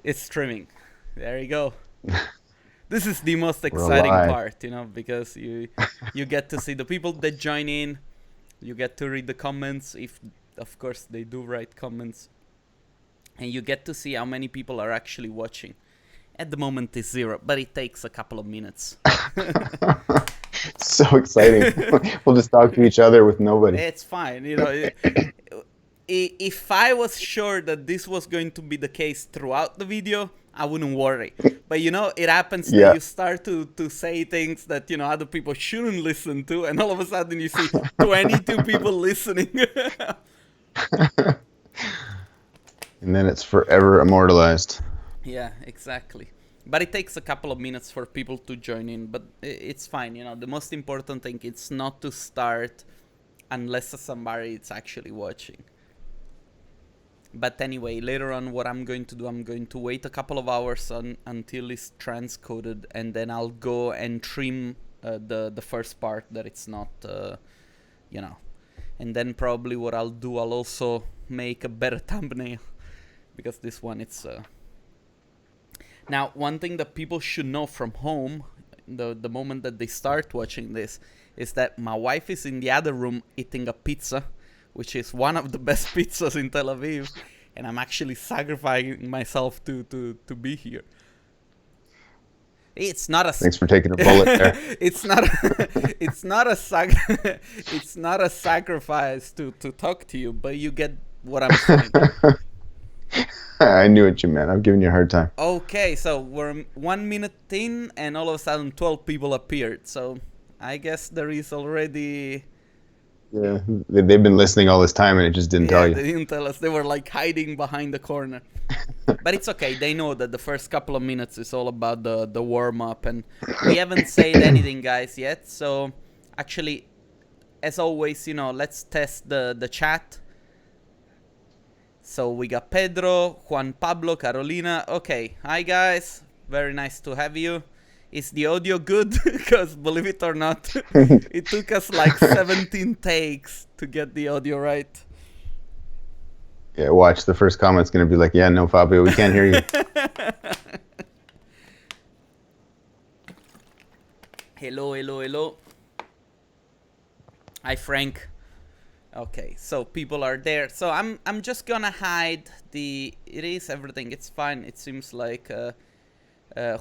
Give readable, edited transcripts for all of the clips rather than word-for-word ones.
It's streaming. There you go. This is the most We're exciting alive. part, because you get to see the people that join in. You get to read the comments, if of course they do write comments, and you get to see how many people are actually watching. At the moment, it's 0, but it takes a couple of minutes. So exciting. We'll just talk to each other with nobody. It's fine, If I was sure that this was going to be the case throughout the video, I wouldn't worry. But it happens that Yeah. you start to say things that other people shouldn't listen to, and all of a sudden you see 22 people listening. And then it's forever immortalized. Yeah, exactly. But it takes a couple of minutes for people to join in, but it's fine. The most important thing is not to start unless somebody is actually watching. But anyway, later on, what I'm going to do, I'm going to wait a couple of hours until it's transcoded, and then I'll go and trim the first part that it's not, And then probably what I'll do, I'll also make a better thumbnail, because this one, it's... Now, one thing that people should know from home, the moment that they start watching this, is that my wife is in the other room eating a pizza, which is one of the best pizzas in Tel Aviv, and I'm actually sacrificing myself to be here. It's not a. Thanks for taking a bullet there. it's not. It's not a It's not a sacrifice to talk to you, but you get what I'm saying. I knew what you meant. I'm giving you a hard time. Okay, so we're 1 minute in, and all of a sudden 12 people appeared. So I guess there is already. Yeah, they've been listening all this time and it just didn't tell you. They didn't tell us. They were like hiding behind the corner. But it's okay. They know that the first couple of minutes is all about the warm up, and we haven't said anything, guys, yet. So actually, as always, let's test the chat. So we got Pedro, Juan Pablo, Carolina. Okay, hi guys. Very nice to have you. Is the audio good? Because believe it or not, it took us like 17 takes to get the audio right. Yeah, watch. The first comment's going to be like, yeah, no, Fabio, we can't hear you. Hello. Hi, Frank. Okay, so people are there. So I'm just gonna hide the erase everything. It's fine. It seems like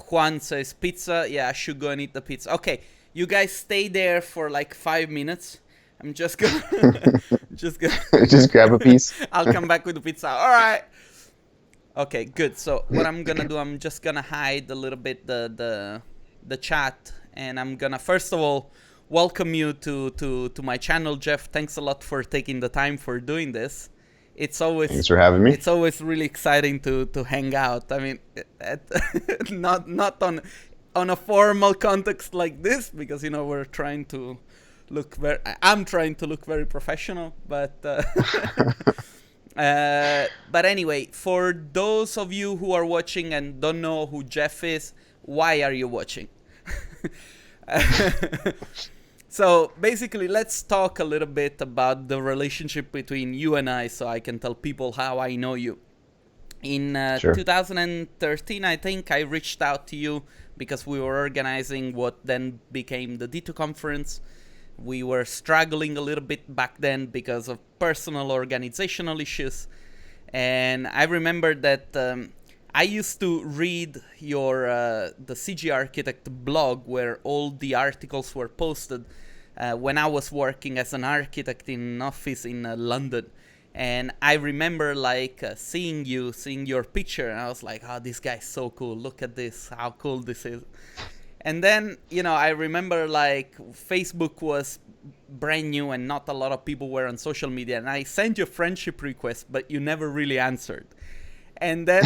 Juan says pizza. Yeah, I should go and eat the pizza. Okay, you guys stay there for like 5 minutes. I'm just gonna just grab a piece. I'll come back with the pizza. All right. Okay, good. So what I'm gonna do, I'm just gonna hide a little bit the chat, and I'm gonna first of all welcome you to my channel, Jeff. Thanks a lot for taking the time for doing this. Thanks for having me. It's always really exciting to hang out. I mean, not on a formal context like this, because we're trying to look I'm trying to look very professional, but but anyway, for those of you who are watching and don't know who Jeff is, why are you watching? So basically, let's talk a little bit about the relationship between you and I, so I can tell people how I know you. In Sure. 2013, I think, I reached out to you because we were organizing what then became the D2 conference. We were struggling a little bit back then because of personal organizational issues. And I remember that I used to read your the CGarchitect blog, where all the articles were posted when I was working as an architect in an office in London. And I remember seeing your picture, and I was like, oh, this guy's so cool. Look at this, how cool this is. And then, I remember Facebook was brand new and not a lot of people were on social media. And I sent you a friendship request, but you never really answered. And then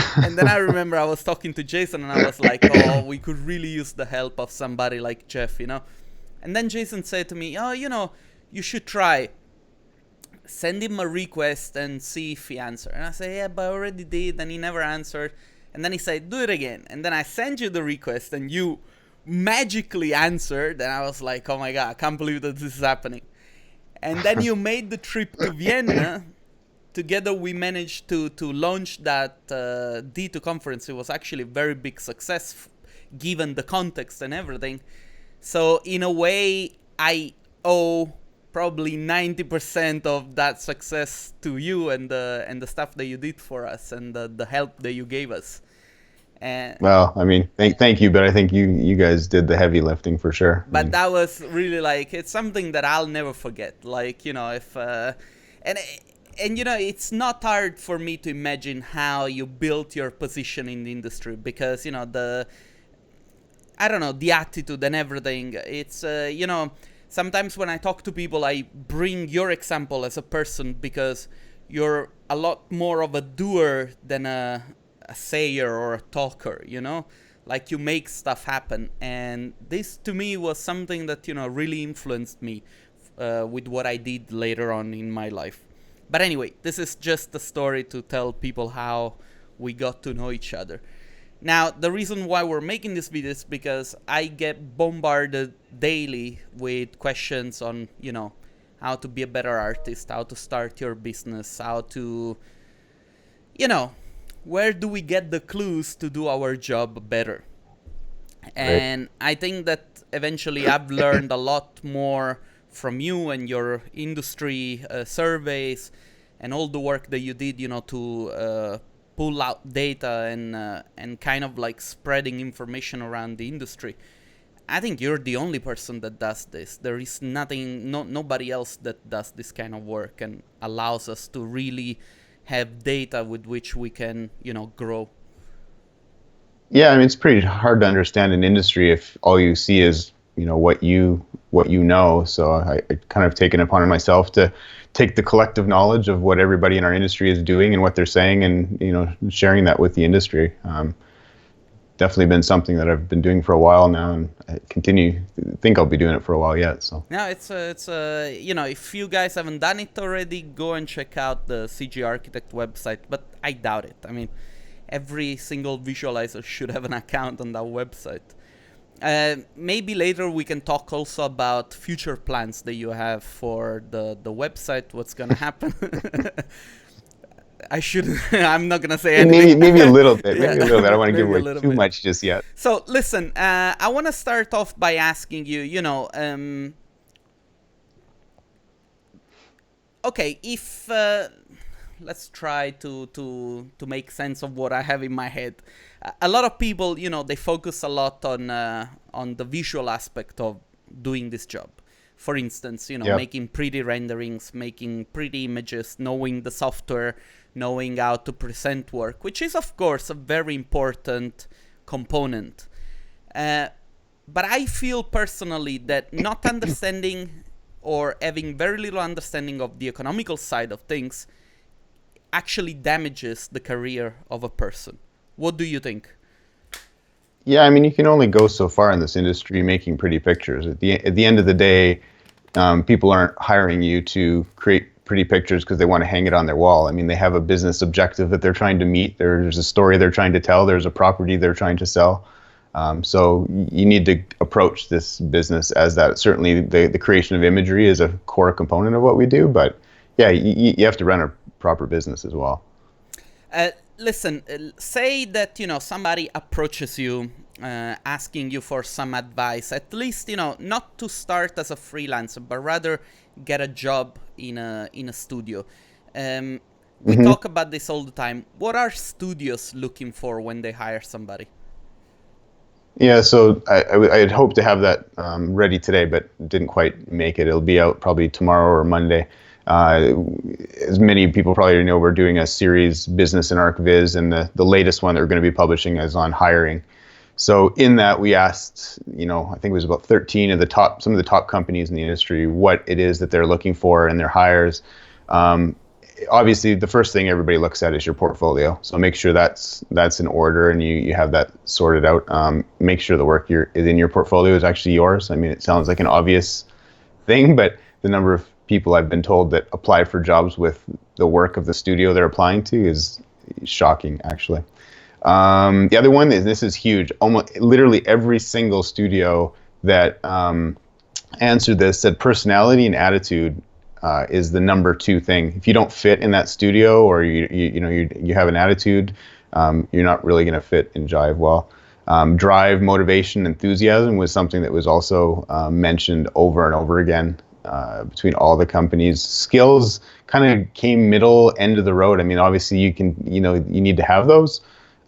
I remember I was talking to Jason, and I was like, oh, we could really use the help of somebody like Jeff, And then Jason said to me, oh, you should try. Send him a request and see if he answers. And I said, yeah, but I already did, and he never answered. And then he said, do it again. And then I sent you the request, and you magically answered. And I was like, oh my God, I can't believe that this is happening. And then you made the trip to Vienna together we managed to launch that D2 conference. It was actually a very big success given the context and everything. So in a way, I owe probably 90% of that success to you and the stuff that you did for us and the help that you gave us. Well, I mean, thank you, but I think you guys did the heavy lifting for sure. But that was really like, it's something that I'll never forget. Like, you know, if and you know, it's not hard for me to imagine how you built your position in the industry, because, you know, the attitude and everything. It's you know, sometimes when I talk to people, I bring your example as a person, because you're a lot more of a doer than a sayer or a talker, you know, like you make stuff happen. And this to me was something that, you know, really influenced me with what I did later on in my life. But anyway, this is just a story to tell people how we got to know each other. Now, the reason why we're making this video is because I get bombarded daily with questions on, you know, how to be a better artist, how to start your business, how to, you know, where do we get the clues to do our job better? And I think that eventually I've learned a lot more from you and your industry surveys and all the work that you did, you know, to pull out data and kind of like spreading information around the industry. I think you're the only person that does this. There is nobody else that does this kind of work and allows us to really have data with which we can, you know, grow. Yeah, I mean, it's pretty hard to understand an industry if all you see is, you know, what you know. So I kind of taken upon myself to take the collective knowledge of what everybody in our industry is doing and what they're saying, and, you know, sharing that with the industry. Definitely been something that I've been doing for a while now, and I think I'll be doing it for a while yet. So yeah, it's you know, if you guys haven't done it already, go and check out the CGarchitect website. But I doubt it. I mean, every single visualizer should have an account on that website. Maybe later we can talk also about future plans that you have for the website. What's gonna happen? I'm not gonna say anything. Maybe a little bit. Yeah. Maybe a little bit. I don't want to give away too bit. much just yet. So listen, I want to start off by asking you, you know, okay, if let's try to make sense of what I have in my head. A lot of people, you know, they focus a lot on the visual aspect of doing this job. For instance, you know, making pretty renderings, making pretty images, knowing the software, knowing how to present work, which is, of course, a very important component. But I feel personally that not understanding or having very little understanding of the economical side of things actually damages the career of a person. What do you think? Yeah, I mean, you can only go so far in this industry making pretty pictures. At the end of the day, people aren't hiring you to create pretty pictures because they want to hang it on their wall. I mean, they have a business objective that they're trying to meet. There's a story they're trying to tell. There's a property they're trying to sell. So you need to approach this business as that. Certainly, the creation of imagery is a core component of what we do, but yeah, you have to run a proper business as well. Listen, say that, you know, somebody approaches you asking you for some advice, at least, you know, not to start as a freelancer, but rather get a job in a studio. We talk about this all the time. What are studios looking for when they hire somebody? Yeah, so I had hoped to have that ready today, but didn't quite make it. It'll be out probably tomorrow or Monday. As many people probably know, we're doing a series, Business in ArchViz, and the latest one that we're going to be publishing is on hiring. So in that, we asked, you know, I think it was about 13 of some of the top companies in the industry, what it is that they're looking for in their hires. Obviously, the first thing everybody looks at is your portfolio. So make sure that's in order and you have that sorted out. Make sure the work is in your portfolio is actually yours. I mean, it sounds like an obvious thing, but the number of people I've been told that apply for jobs with the work of the studio they're applying to is shocking, actually. The other one is, this is huge, almost literally every single studio that answered this said personality and attitude is the number two thing. If you don't fit in that studio, or you have an attitude, you're not really going to fit and jive well. Drive, motivation, enthusiasm was something that was also mentioned over and over again between all the companies. Skills kind of came middle, end of the road. I mean, obviously you need to have those,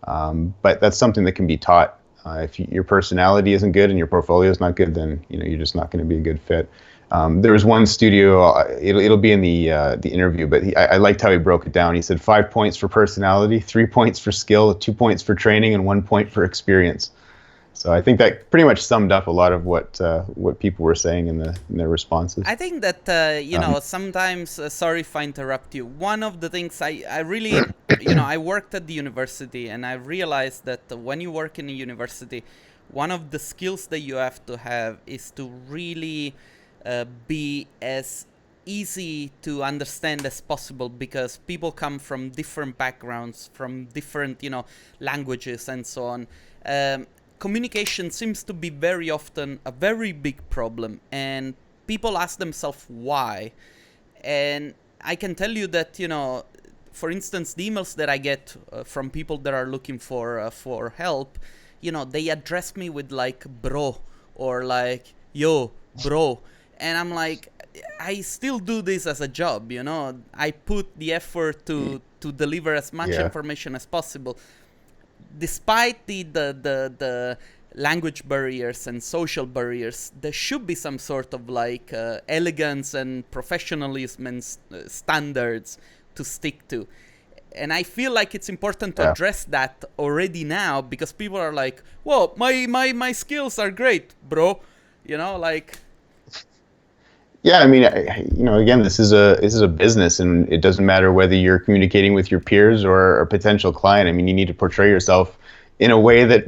but that's something that can be taught. If your personality isn't good and your portfolio is not good, then you're just not going to be a good fit. There was one studio, it'll be in the interview, but I liked how he broke it down. He said 5 points for personality, 3 points for skill, 2 points for training, and 1 point for experience. So I think that pretty much summed up a lot of what people were saying in their responses. I think that sometimes, sorry if I interrupt you. One of the things I really, I worked at the university, and I realized that when you work in a university, one of the skills that you have to have is to really be as easy to understand as possible, because people come from different backgrounds, from different languages and so on. Communication seems to be very often a very big problem, and people ask themselves why. And I can tell you that for instance, the emails that I get from people that are looking for help, they address me with like bro, or like yo bro, and I'm like, I still do this as a job. I put the effort to deliver as much information as possible. Despite the language barriers and social barriers, there should be some sort of like elegance and professionalism and standards to stick to. And I feel like it's important to address that already now, because people are like, well, my skills are great, bro. Yeah, I mean, again, this is a business, and it doesn't matter whether you're communicating with your peers or a potential client. I mean, you need to portray yourself in a way that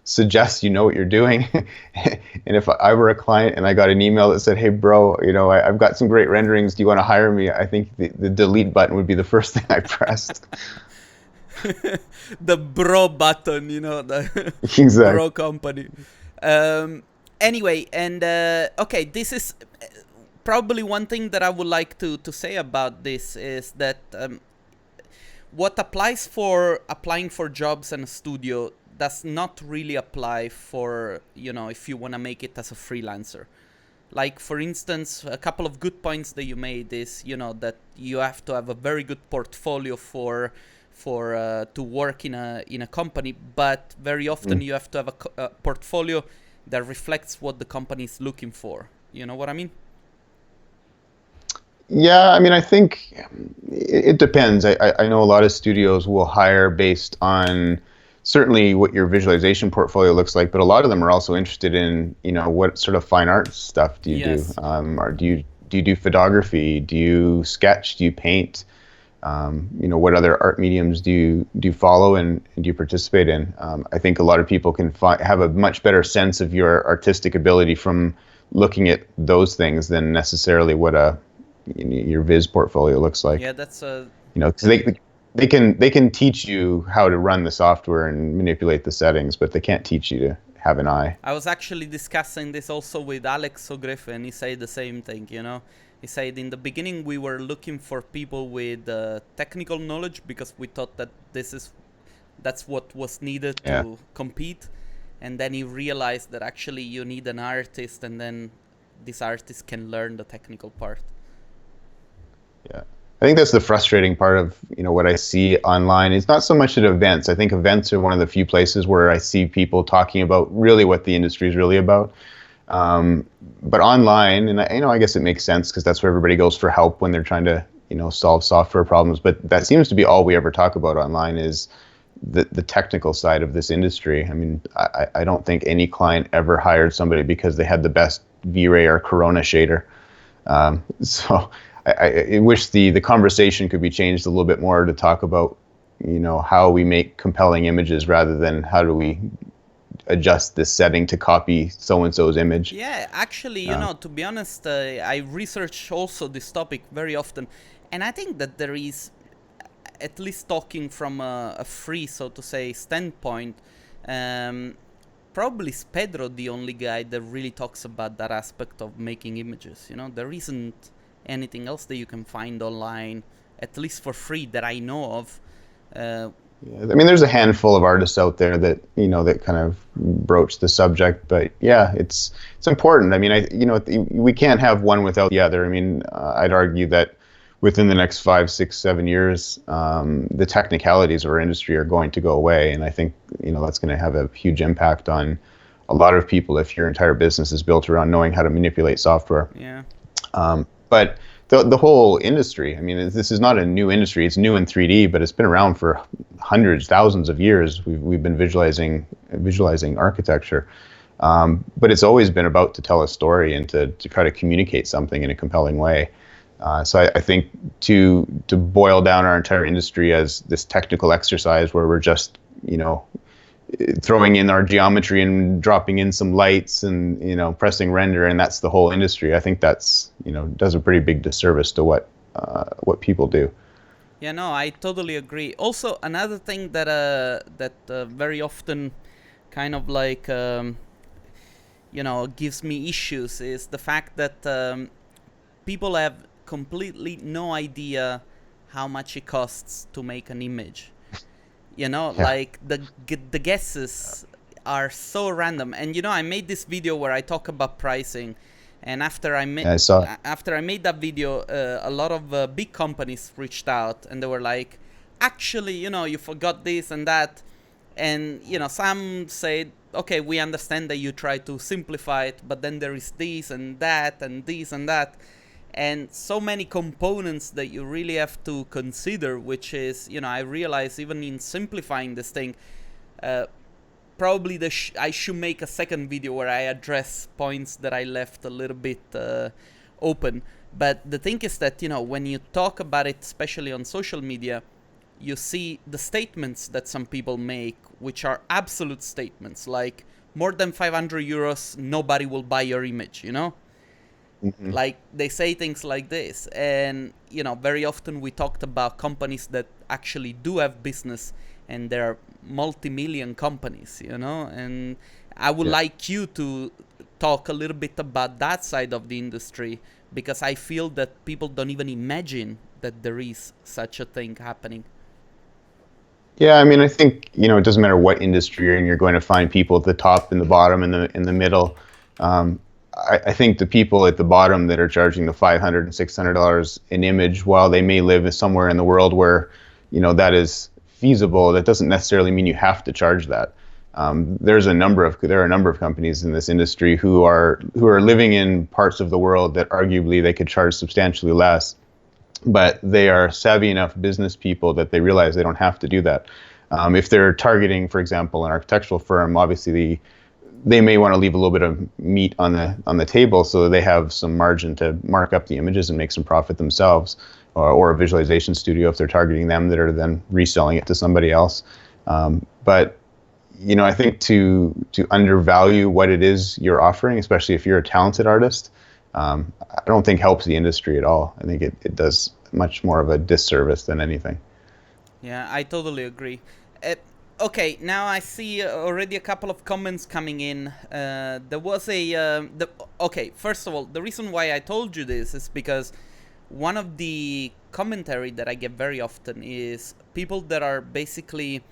suggests what you're doing. And if I were a client and I got an email that said, "Hey, bro, I've got some great renderings. Do you want to hire me?" I think the delete button would be the first thing I pressed. The bro button, the exactly. Bro company. Anyway, and okay, this is probably one thing that I would like to say about this is that what applies for applying for jobs in a studio does not really apply for, if you want to make it as a freelancer. Like, for instance, a couple of good points that you made is, that you have to have a very good portfolio for to work in a company, but very often you have to have a portfolio that reflects what the company is looking for. You know what I mean? Yeah, I mean, I think it depends. I know a lot of studios will hire based on certainly what your visualization portfolio looks like, but a lot of them are also interested in, what sort of fine art stuff do you do? Or do you do photography? Do you sketch? Do you paint? What other art mediums do you follow and do you participate in? I think a lot of people can have a much better sense of your artistic ability from looking at those things than necessarily what your Viz portfolio looks like. Yeah, that's because they can teach you how to run the software and manipulate the settings, but they can't teach you to have an eye. I was actually discussing this also with Alex O'Griff, and he said the same thing. He said in the beginning we were looking for people with technical knowledge because we thought that that's what was needed to compete. And then he realized that actually you need an artist, and then this artist can learn the technical part. Yeah. I think that's the frustrating part of what I see online. It's not so much at events. I think events are one of the few places where I see people talking about really what the industry is really about. But online, and I guess it makes sense because that's where everybody goes for help when they're trying to solve software problems. But that seems to be all we ever talk about online is the technical side of this industry. I mean, I don't think any client ever hired somebody because they had the best V-Ray or Corona shader. So I wish the conversation could be changed a little bit more to talk about how we make compelling images rather than how do we adjust this setting to copy so-and-so's image. Yeah, actually, to be honest, I research also this topic very often, and I think that there is, at least talking from a free, so to say, standpoint, probably is Pedro the only guy that really talks about that aspect of making images. You know, there isn't anything else that you can find online, at least for free, that I know of. Yeah, I mean, there's a handful of artists out there that that kind of broach the subject, but yeah, it's important. I mean, we can't have one without the other. I mean, I'd argue that within the next 5, 6, 7 years, the technicalities of our industry are going to go away, and I think that's going to have a huge impact on a lot of people if your entire business is built around knowing how to manipulate software. Yeah. But the whole industry, I mean, this is not a new industry. It's new in 3D, but it's been around for hundreds, thousands of years. We've been visualizing architecture, but it's always been about to tell a story and to try to communicate something in a compelling way. So I think to boil down our entire industry as this technical exercise where we're just throwing in our geometry and dropping in some lights and pressing render, and that's the whole industry. I think that's does a pretty big disservice to what people do. Yeah, no, I totally agree. Also, another thing that very often kind of like gives me issues is the fact that people have completely no idea how much it costs to make an image. Like the guesses are so random. And I made this video where I talk about pricing, and after I made that video, a lot of big companies reached out and they were like, actually, you forgot this and that, and some said, okay, we understand that you try to simplify it, but then there is this and that and this and that. And so many components that you really have to consider, which is, I realize even in simplifying this thing, probably I should make a second video where I address points that I left a little bit open. But the thing is that, when you talk about it, especially on social media, you see the statements that some people make, which are absolute statements, like more than 500 euros, nobody will buy your image, Mm-hmm. Like they say things like this. And very often we talked about companies that actually do have business, and they're multi-million companies, and I would like you to talk a little bit about that side of the industry, because I feel that people don't even imagine that there is such a thing happening. Yeah, I mean, I think it doesn't matter what industry you're in, you're going to find people at the top and the bottom and in the middle. I think the people at the bottom that are charging the $500 and $600 an image, while they may live somewhere in the world where that is feasible, that doesn't necessarily mean you have to charge that. There are a number of companies in this industry who are living in parts of the world that arguably they could charge substantially less, but they are savvy enough business people that they realize they don't have to do that. If they're targeting, for example, an architectural firm, obviously they may want to leave a little bit of meat on the table so that they have some margin to mark up the images and make some profit themselves, or a visualization studio if they're targeting them that are then reselling it to somebody else. But I think to undervalue what it is you're offering, especially if you're a talented artist, I don't think helps the industry at all. I think it does much more of a disservice than anything. Yeah, I totally agree. Okay, now I see already a couple of comments coming in. There was okay, first of all, the reason why I told you this is because one of the commentary that I get very often is people that are basically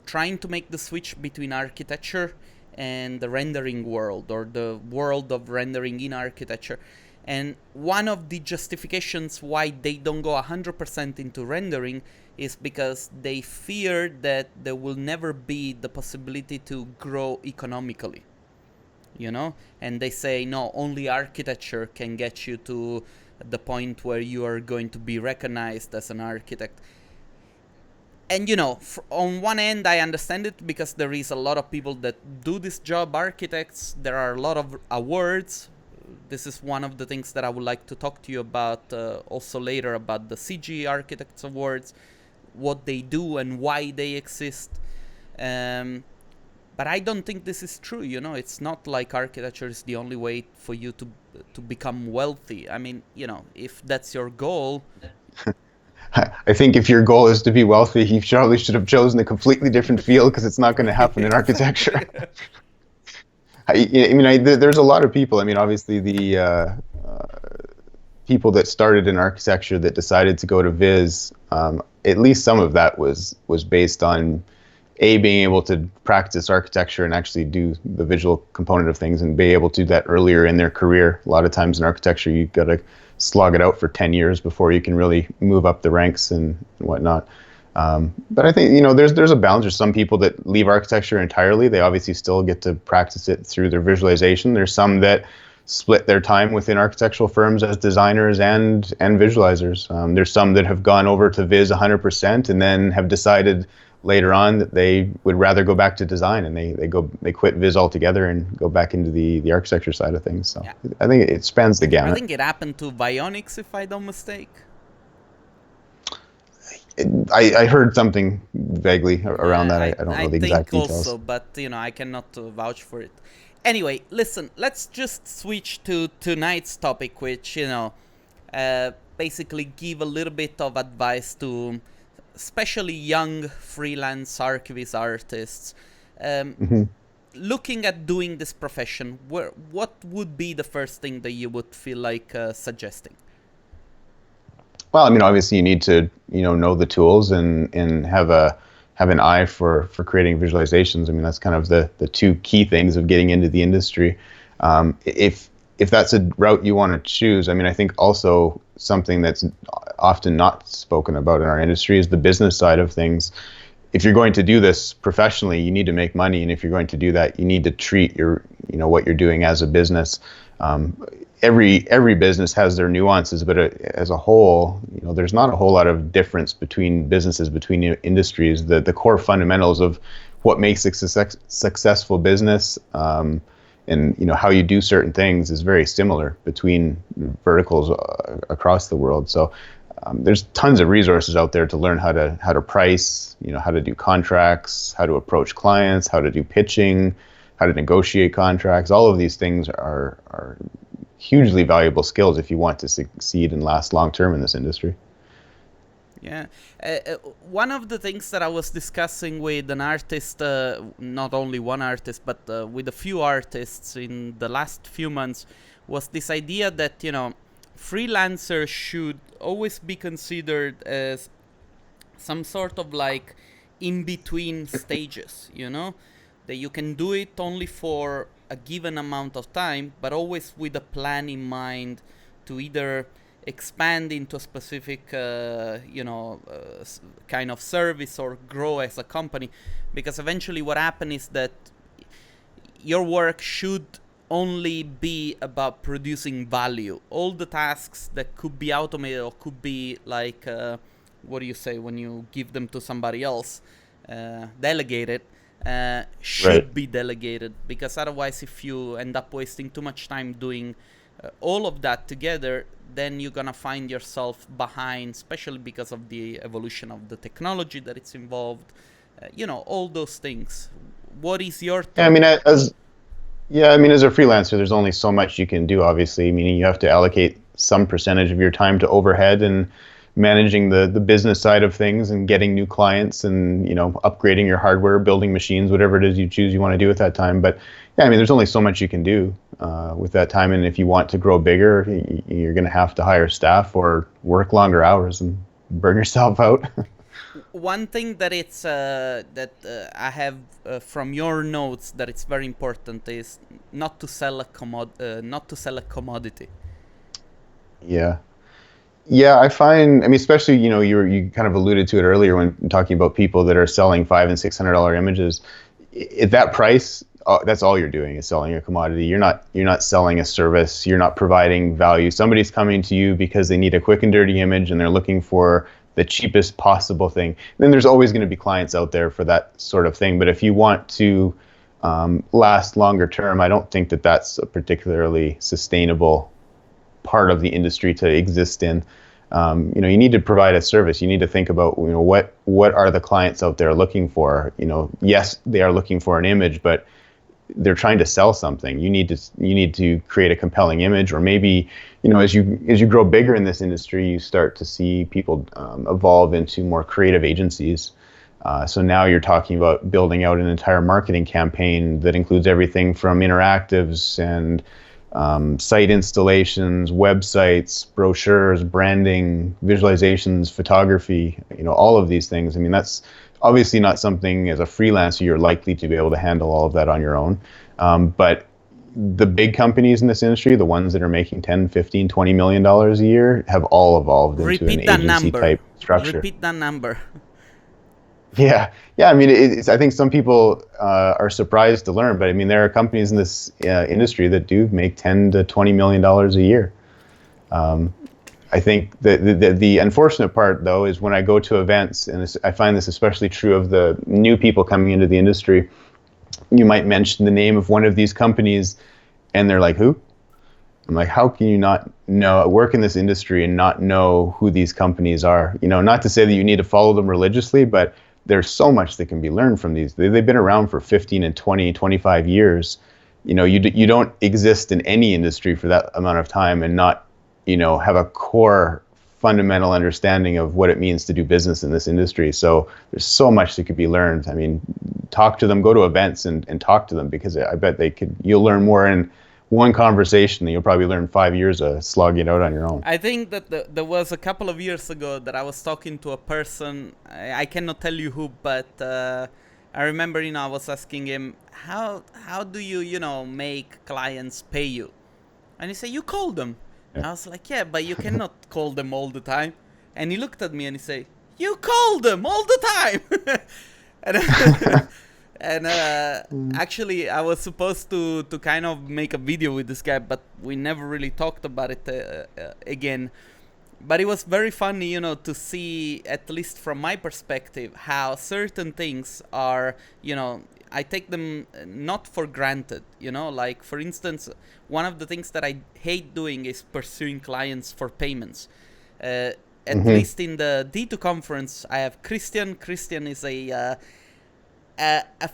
trying to make the switch between architecture and the rendering world, or the world of rendering in architecture. And one of the justifications why they don't go 100% into rendering is because they fear that there will never be the possibility to grow economically, and they say, no, only architecture can get you to the point where you are going to be recognized as an architect. And on one end I understand it, because there is a lot of people that do this job, architects. There are a lot of awards. This is one of the things that I would like to talk to you about also later, about the CG Architects Awards, what they do and why they exist. But I don't think this is true. It's not like architecture is the only way for you to become wealthy. I mean, if that's your goal. I think if your goal is to be wealthy, you probably should have chosen a completely different field, because it's not going to happen in architecture. There's a lot of people. I mean, obviously the people that started in architecture that decided to go to Viz, at least some of that was based on being able to practice architecture and actually do the visual component of things and be able to do that earlier in their career. A lot of times in architecture, you've got to slog it out for 10 years before you can really move up the ranks and whatnot. But I think, there's a balance. There's some people that leave architecture entirely. They obviously still get to practice it through their visualization. There's some that split their time within architectural firms as designers and visualizers. There's some that have gone over to Viz 100% and then have decided later on that they would rather go back to design, and they quit Viz altogether and go back into the architecture side of things. So yeah. I think it spans the gamut. I think it happened to Vionics, if I don't mistake. I heard something vaguely around that. I don't know the exact details. I think also, but I cannot vouch for it. Anyway, listen, let's just switch to tonight's topic, which, basically give a little bit of advice to especially young freelance ArchViz artists. Looking at doing this profession, what would be the first thing that you would feel like suggesting? Well, I mean, obviously you need to, know the tools and have an eye for creating visualizations. I mean, that's kind of the two key things of getting into the industry. If that's a route you want to choose, I mean, I think also something that's often not spoken about in our industry is the business side of things. If you're going to do this professionally, you need to make money, and if you're going to do that, you need to treat what you're doing as a business. Every business has their nuances, but as a whole, there's not a whole lot of difference between businesses, between industries. The core fundamentals of what makes a successful business and how you do certain things is very similar between verticals across the world. So there's tons of resources out there to learn how to price, how to do contracts, how to approach clients, how to do pitching, how to negotiate contracts. All of these things are hugely valuable skills if you want to succeed and last long term in this industry. Yeah. One of the things that I was discussing with an artist, not only one artist, but with a few artists in the last few months, was this idea that, freelancers should always be considered as some sort of like in-between stages, that you can do it only for a given amount of time, but always with a plan in mind to either expand into a specific, kind of service or grow as a company. Because eventually what happens is that your work should only be about producing value. All the tasks that could be automated or could be like, what do you say when you give them to somebody else, delegated, should be delegated, because otherwise if you end up wasting too much time doing all of that together, then you're gonna find yourself behind, especially because of the evolution of the technology that it's involved, all those things. What is your thought? I mean, as a freelancer, there's only so much you can do, obviously, meaning you have to allocate some percentage of your time to overhead and managing the business side of things and getting new clients and, upgrading your hardware, building machines, whatever it is you want to do at that time. But yeah, I mean, there's only so much you can do with that time. And if you want to grow bigger, you're going to have to hire staff or work longer hours and burn yourself out. One thing that it's I have from your notes that it's very important is not to sell a commodity. Yeah, I find, especially, you kind of alluded to it earlier when talking about people that are selling $500 and $600 images. At that price, that's all you're doing is selling a commodity. You're not selling a service. You're not providing value. Somebody's coming to you because they need a quick and dirty image and they're looking for the cheapest possible thing. Then there's always going to be clients out there for that sort of thing. But if you want to last longer term, I don't think that that's a particularly sustainable part of the industry to exist in. You need to provide a service. You need to think about, what are the clients out there looking for? Yes, they are looking for an image, but they're trying to sell something. You need to create a compelling image, or maybe, as you grow bigger in this industry, you start to see people evolve into more creative agencies. So now you're talking about building out an entire marketing campaign that includes everything from interactives and site installations, websites, brochures, branding, visualizations, photography, all of these things. I mean, that's obviously not something as a freelancer you're likely to be able to handle all of that on your own. But the big companies in this industry, the ones that are making 10, 15, $20 million a year, have all evolved into an agency type structure. Repeat that number. Yeah. I mean, I think some people are surprised to learn, but I mean, there are companies in this industry that do make 10 to $20 million a year. I think the unfortunate part, though, is when I go to events, and I find this especially true of the new people coming into the industry, you might mention the name of one of these companies, and they're like, who? I'm like, how can you not work in this industry and not know who these companies are? Not to say that you need to follow them religiously, but there's so much that can be learned from these. They've been around for 15 and 20, 25 years. You don't exist in any industry for that amount of time and not, have a core fundamental understanding of what it means to do business in this industry. So there's so much that could be learned. I mean, talk to them, go to events and talk to them, because I bet you'll learn more in one conversation than you'll probably learn 5 years of slogging out on your own. I think that there was a couple of years ago that I was talking to a person, I cannot tell you who, but I remember, I was asking him, how do you, make clients pay you? And he said, you call them. And I was like, yeah, but you cannot call them all the time. And he looked at me and he said, you call them all the time. And actually, I was supposed to kind of make a video with this guy, but we never really talked about it again. But it was very funny, to see, at least from my perspective, how certain things are, I take them not for granted, like, for instance, one of the things that I hate doing is pursuing clients for payments. At least in the D2 conference, I have Christian. Christian is a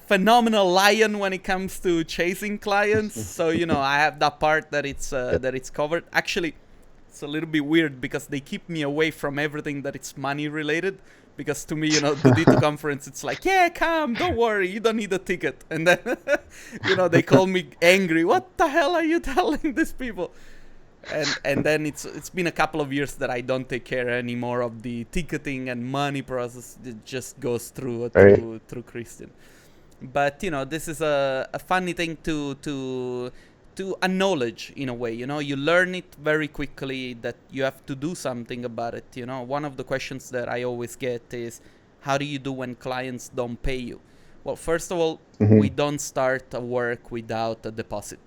phenomenal lion when it comes to chasing clients. So, I have that part that it's covered. Actually, it's a little bit weird because they keep me away from everything that it's money related. Because to me, the D2 conference, it's like, yeah, come, don't worry, you don't need a ticket. And then, they call me angry. What the hell are you telling these people? And then it's been a couple of years that I don't take care anymore of the ticketing and money process. It just goes through Christian. But this is a funny thing to acknowledge in a way. You learn it very quickly that you have to do something about it. One of the questions that I always get is, how do you do when clients don't pay you? Well, first of all, we don't start a work without a deposit.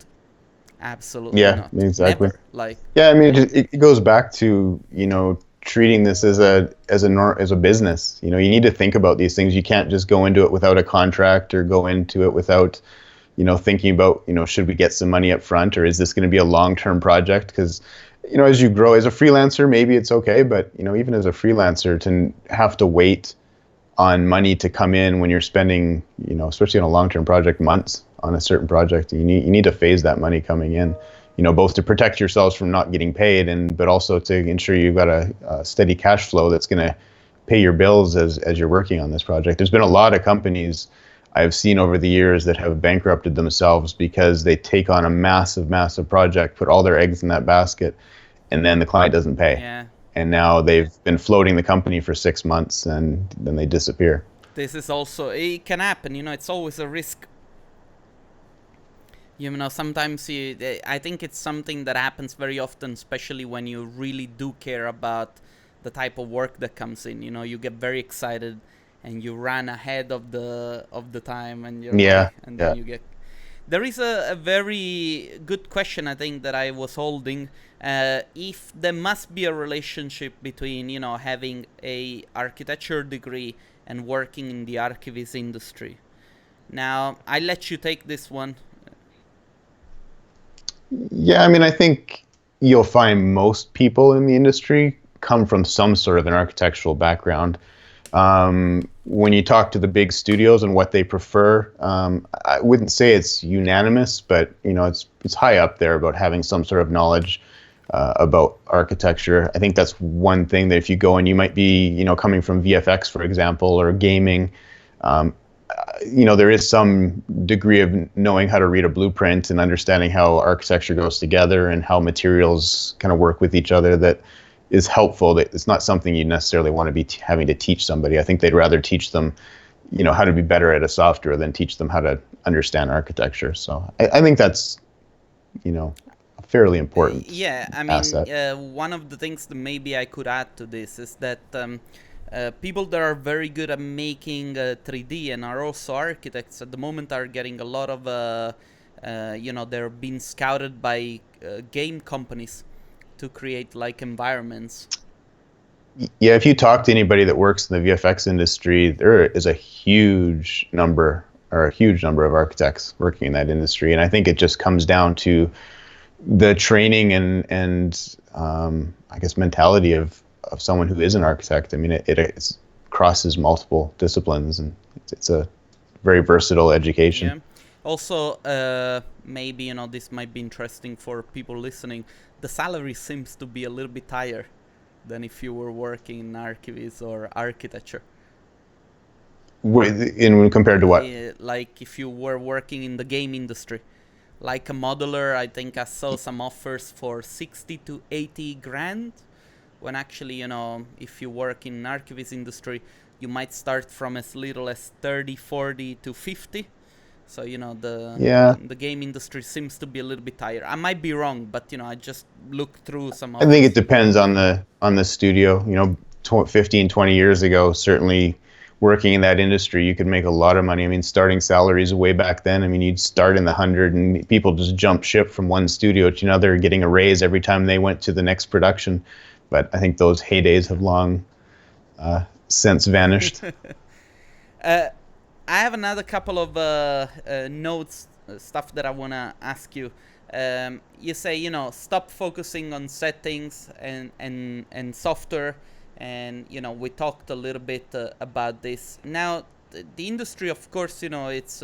Absolutely not. Yeah, exactly. Never. I mean, it goes back to treating this as a business. You need to think about these things. You can't just go into it without a contract or go into it without thinking about should we get some money up front, or is this going to be a long-term project? Because as you grow as a freelancer, maybe it's okay, but even as a freelancer, to have to wait on money to come in when you're spending especially on a long-term project, months on a certain project, you need to phase that money coming in, both to protect yourselves from not getting paid, but also to ensure you've got a steady cash flow that's going to pay your bills as you're working on this project. There's been a lot of companies I've seen over the years that have bankrupted themselves because they take on a massive project, put all their eggs in that basket, and then the client doesn't pay. Yeah. And now they've been floating the company for 6 months, and then they disappear. This is also, it can happen, it's always a risk. Sometimes I think it's something that happens very often, especially when you really do care about the type of work that comes in. You get very excited and you run ahead of the time, and then you get. There is a very good question, I think, that I was holding. If there must be a relationship between having a architecture degree and working in the ArchViz industry. Now, I let you take this one. Yeah, I mean, I think you'll find most people in the industry come from some sort of an architectural background. When you talk to the big studios and what they prefer, I wouldn't say it's unanimous, but it's high up there about having some sort of knowledge about architecture. I think that's one thing that if you go and you might be, coming from VFX, for example, or gaming, there is some degree of knowing how to read a blueprint and understanding how architecture goes together and how materials kind of work with each other that is helpful. That it's not something you necessarily want to be having to teach somebody. I think they'd rather teach them, how to be better at a software than teach them how to understand architecture. So I think that's, a fairly important Yeah, I mean, asset. one of the things that maybe I could add to this is that people that are very good at making 3D and are also architects at the moment are getting a lot of, they're being scouted by game companies to create like environments. Yeah, if you talk to anybody that works in the VFX industry, there is a huge number of architects working in that industry, and I think it just comes down to the training and I guess mentality of someone who is an architect. I mean, it crosses multiple disciplines, and it's a very versatile education. Yeah. Also, maybe this might be interesting for people listening. The salary seems to be a little bit higher than if you were working in ArchViz or architecture. In compared to what? Like if you were working in the game industry, like a modeler, I think I saw some offers for 60 to 80 grand. When actually, if you work in ArchViz industry, you might start from as little as 30, 40 to 50. So the game industry seems to be a little bit higher. I might be wrong, but I just looked through some I think it offers. depends on the studio. 15, 20 years ago, certainly working in that industry, you could make a lot of money. I mean, starting salaries way back then, I mean, you'd start in the 100 and people just jump ship from one studio to another, getting a raise every time they went to the next production. But I think those heydays have long since vanished. I have another couple of notes, stuff that I want to ask you. You say, stop focusing on settings and software. And, we talked a little bit about this. Now, the industry, of course, it's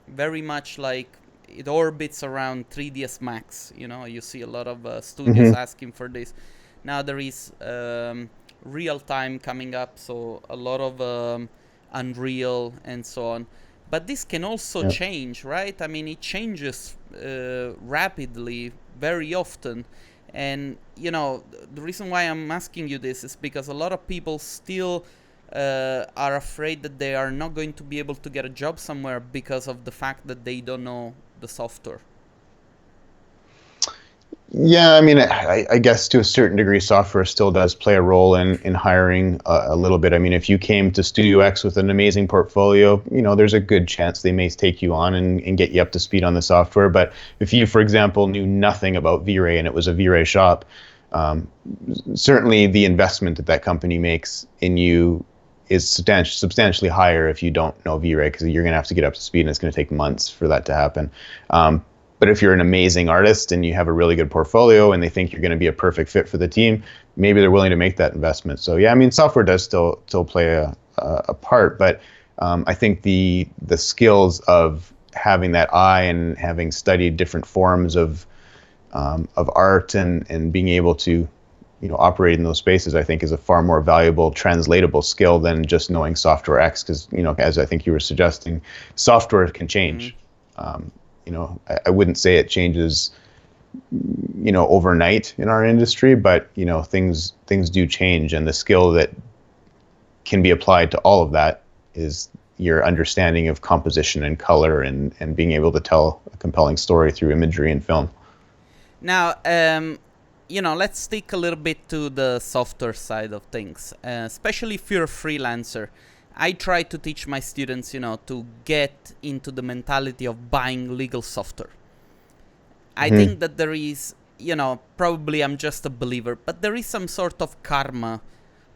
very much like it orbits around 3ds Max. You see a lot of studios asking for this. Now there is real time coming up, so a lot of Unreal and so on. But this can also change, right? I mean, it changes rapidly, very often. And, the reason why I'm asking you this is because a lot of people still are afraid that they are not going to be able to get a job somewhere because of the fact that they don't know the software. Yeah, I mean, I guess to a certain degree, software still does play a role in hiring a little bit. I mean, if you came to Studio X with an amazing portfolio, there's a good chance they may take you on and get you up to speed on the software. But if you, for example, knew nothing about V-Ray and it was a V-Ray shop, certainly the investment that company makes in you is substantially higher if you don't know V-Ray, because you're going to have to get up to speed and it's going to take months for that to happen. But if you're an amazing artist and you have a really good portfolio and they think you're going to be a perfect fit for the team, maybe they're willing to make that investment. So yeah, I mean, software does still play a part, but I think the skills of having that eye and having studied different forms of art and being able to operate in those spaces, I think is a far more valuable translatable skill than just knowing software X, because as I think you were suggesting, software can change. I wouldn't say it changes, overnight in our industry, but things do change, and the skill that can be applied to all of that is your understanding of composition and color and being able to tell a compelling story through imagery and film. Now, let's stick a little bit to the software side of things, especially if you're a freelancer. I try to teach my students, to get into the mentality of buying legal software. I think that there is, probably I'm just a believer, but there is some sort of karma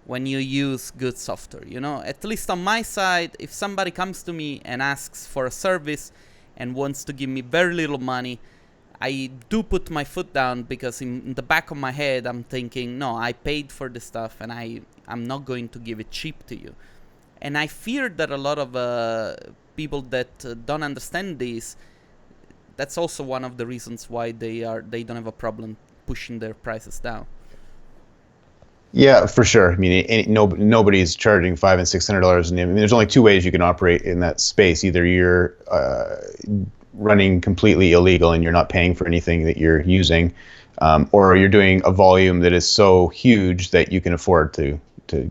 when you use good software. At least on my side, if somebody comes to me and asks for a service and wants to give me very little money, I do put my foot down, because in the back of my head, I'm thinking, no, I paid for this stuff and I'm not going to give it cheap to you. And I fear that a lot of people that don't understand this, that's also one of the reasons why they don't have a problem pushing their prices down. Yeah, for sure. I mean, nobody's charging $500 and $600. I mean, there's only two ways you can operate in that space. Either you're running completely illegal and you're not paying for anything that you're using, or you're doing a volume that is so huge that you can afford to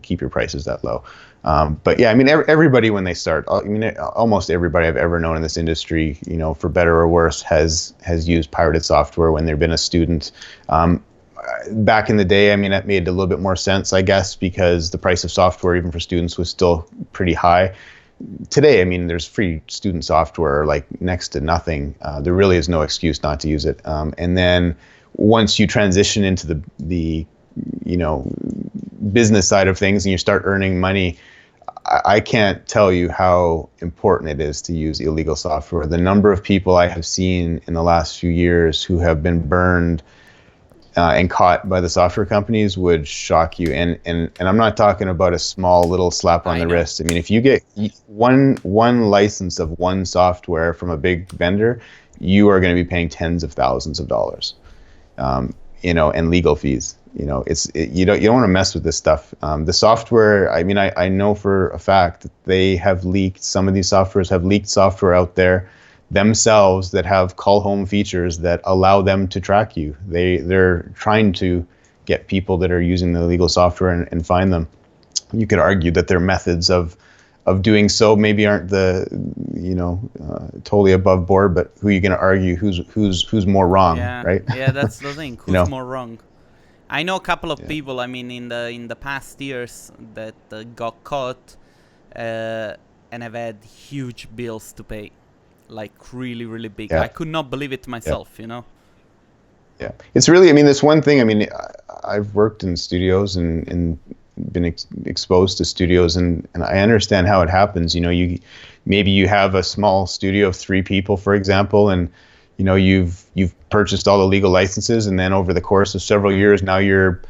keep your prices that low. But yeah, I mean, everybody when they start, I mean, almost everybody I've ever known in this industry, you know, for better or worse, has used pirated software when they've been a student. Back in the day, I mean, that made a little bit more sense, I guess, because the price of software, even for students, was still pretty high. Today, I mean, there's free student software, like next to nothing. There really is no excuse not to use it. And then once you transition into the you know, business side of things and you start earning money, I can't tell you how important it is to use illegal software. The number of people I have seen in the last few years who have been burned and caught by the software companies would shock you. And I'm not talking about a small little slap on the wrist. I mean, if you get one license of one software from a big vendor, you are going to be paying tens of thousands of dollars, you know, and legal fees. You know, you don't want to mess with this stuff. The software, I mean, I know for a fact that they have leaked, some of these softwares have leaked software out there themselves that have call home features that allow them to track you. They're trying to get people that are using the illegal software and find them. You could argue that their methods of doing so maybe aren't the, you know, totally above board, but who are you going to argue who's more wrong, right? Yeah, that's the thing. Who's you know? more wrong? I know a couple of people. I mean, in the past years that got caught and have had huge bills to pay, like really, really big. Yeah. I could not believe it myself. You know. Yeah, it's really. I mean, this one thing. I mean, I've worked in studios and been exposed to studios, and I understand how it happens. You know, maybe you have a small studio of 3 people, for example, and you know, you've purchased all the legal licenses, and then over the course of several years, now you're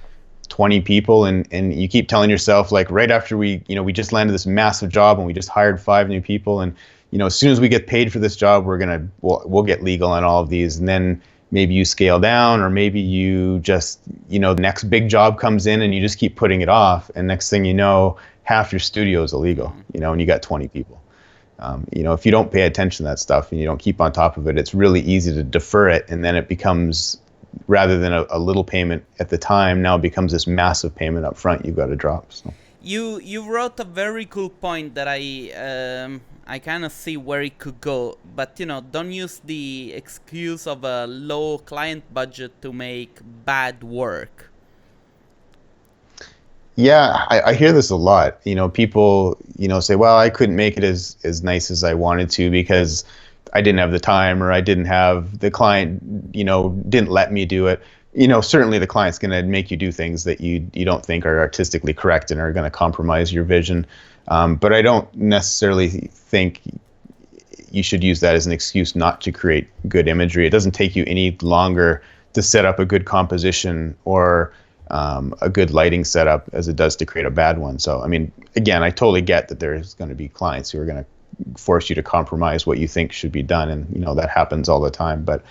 20 people, and you keep telling yourself, like, right after we just landed this massive job and we just hired 5 new people, and you know, as soon as we get paid for this job, we'll get legal on all of these, and then maybe you scale down, or maybe you just, you know, the next big job comes in and you just keep putting it off, and next thing you know, half your studio is illegal, you know, and you got 20 people. You know, if you don't pay attention to that stuff and you don't keep on top of it, it's really easy to defer it, and then it becomes, rather than a little payment at the time, now it becomes this massive payment up front you've got to drop. So. You wrote a very cool point that I kind of see where it could go, but you know, don't use the excuse of a low client budget to make bad work. Yeah, I hear this a lot. You know, people, you know, say, well, I couldn't make it as nice as I wanted to because I didn't have the time, or I didn't have the client, you know, didn't let me do it. You know, certainly the client's going to make you do things that you don't think are artistically correct and are going to compromise your vision. But I don't necessarily think you should use that as an excuse not to create good imagery. It doesn't take you any longer to set up a good composition or a good lighting setup as it does to create a bad one. So, I mean, again, I totally get that there's going to be clients who are going to force you to compromise what you think should be done, and you know that happens all the time. But